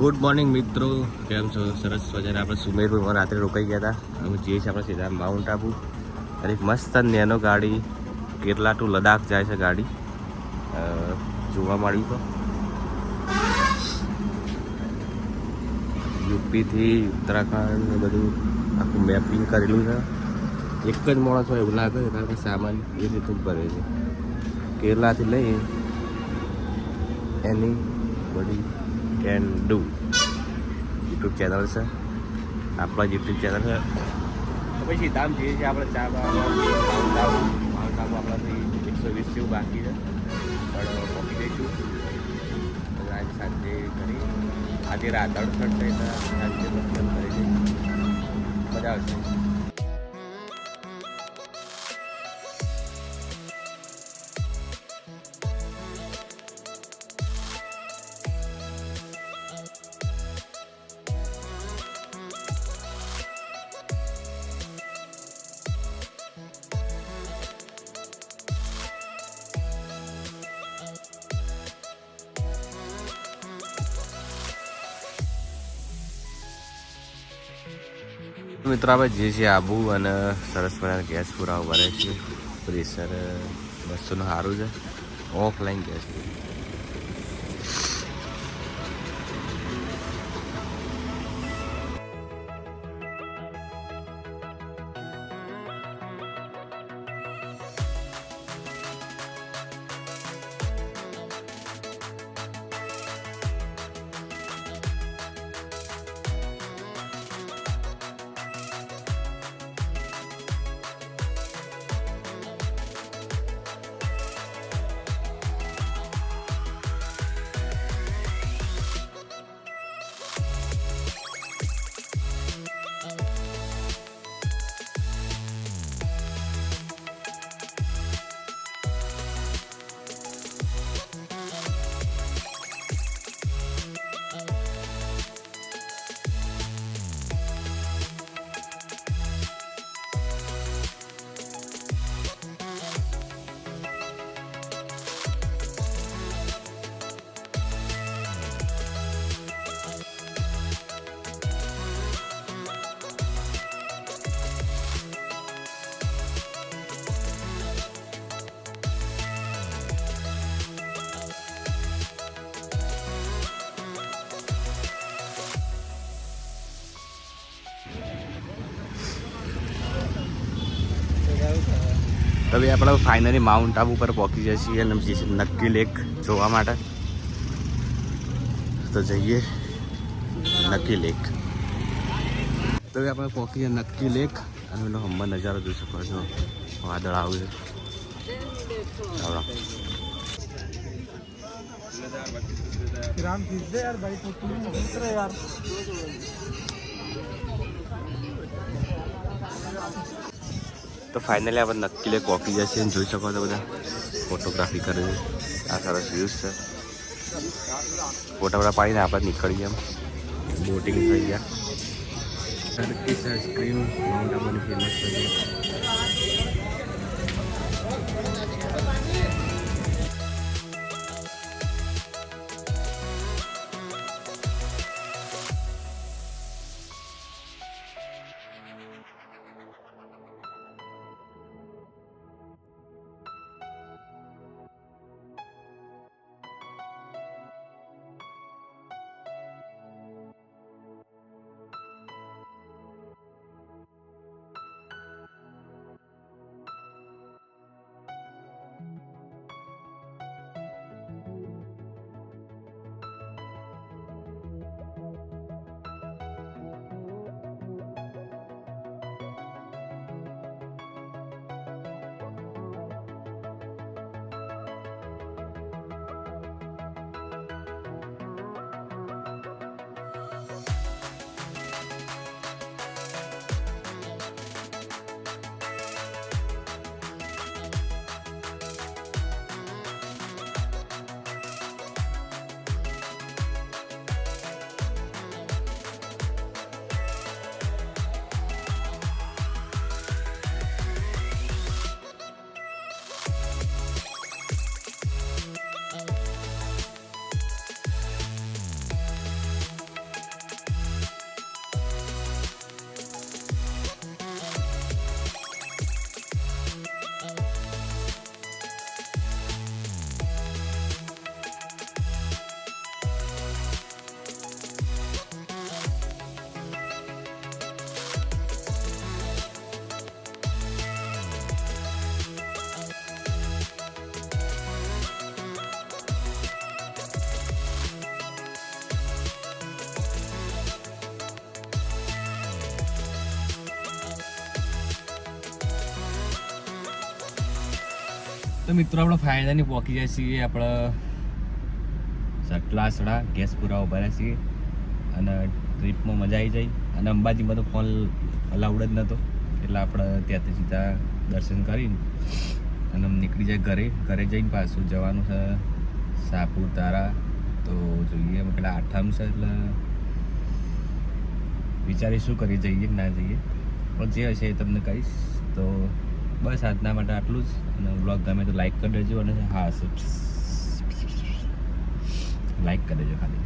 Good morning મિત્રો, કેમ છો? સરસ મજાને આપણે સુમેરપુરમાં રાત્રે રોકાઈ ગયા હતા. અમે જઈએ છીએ આપણે સીધા માઉન્ટ આબુ. અને એક મસ્ત નેનો ગાડી કેરલા ટુ લદાખ જાય છે ગાડી. જોવા મળ્યું તો યુપીથી ઉત્તરાખંડ ને બધું આખું મેપિંગ કરેલું છે. એક જ માણસ હોય એવું લાગે, કારણ કે સામાન એ રીતનું જ ભરે છે. કેરલાથી લઈ એની બધી કેન ડુ યુટ્યુબ ચેનલ છે, આપણા જ યુટ્યુબ ચેનલ છે. પછી ધામ જઈએ છીએ આપણે ચા માઉન્ટ આબુ આપણાથી 120 જેવું બાકી છે, પણ પહોંચી જઈશું આજે સાંજે કરી. આજે રાત 68 છે એટલે સાંજે દર્શન કરી જઈશું, મજા આવશે. મિત્રો આપણે જે છે આબુ અને સરસ મજાના ગેસ પુરાવો ભરે છે. પ્રેશર 200નું સારું છે, ઓફલાઈન ગેસ. હવે આપણે ફાઇનલી માઉન્ટ આબુ પર પહોંચી જઈએ છીએ અને જઈએ છીએ નક્કી લેક જોવા માટે. તો જઈએ નક્કી લેક. તો હવે આપણે પહોંચી જઈએ નક્કી લેક અને એનો હમણાં નજારો જોઈ શકો છો. વાદળ આવ્યું તો ફાઇનલી આપણે નક્કી લેક પહોંચી જઈએ છીએ. જોઈ શકો છો બધા ફોટોગ્રાફી કરે છે. આ સરસ વ્યૂઝ છે. ફોટા બધા પાડીને આપણે નીકળીએ. એમ બોટિંગ થઈ ગયા. ટર્કીશ આઈસ્ક્રીમ માઉન્ટ આબુની ફેમસ છે. તો મિત્રો આપણે ફાઇનલી પહોંચી જાય છીએ આપણે સટલાસડા ગેસ પૂરા ઉભા રહ્યા છીએ અને ટ્રીપમાં મજા આવી જાય. અને અંબાજીમાં તો ફોન અલાઉડ જ નહોતો એટલે આપણે ત્યાંથી સીધા દર્શન કરીને અને નીકળી જાય ઘરે જઈને પાછું જવાનું છે સાપુતારા. તો જોઈએ પેલા આઠમ છે એટલે વિચારી શું કરી જઈએ કે ના જઈએ, પણ જે હશે એ તમને કહીશ. તો બસ આજના માટે આટલું જ. અને બ્લોગ ગમે તો લાઈક કરી દેજો અને હા લાઈક કરી દેજો ખાલી.